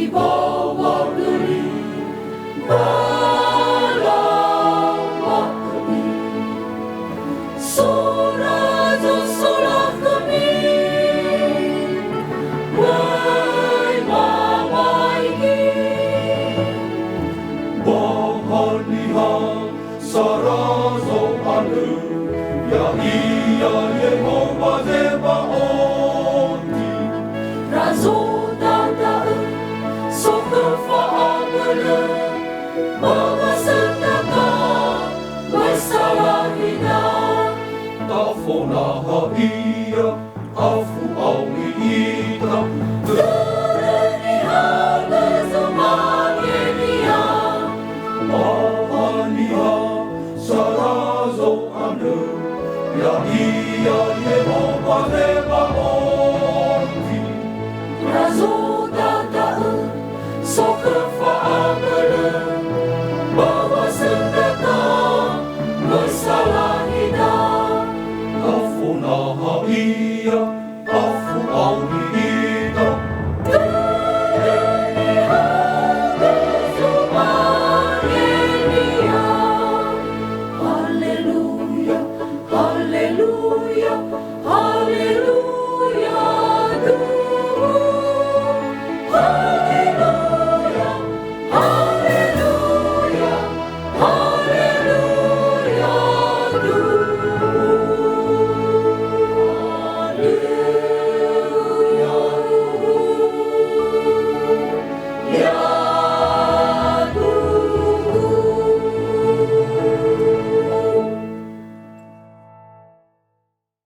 bawa geli malam kami sorazo solah kami wai mamai ki bahaniha sarazo anu ya iya Yehova Zebaoti razo bawa sertaka bersalahina tafona haia afu auliita turuniha bezumangenia ahaniha sarazo anu ya ia Yehova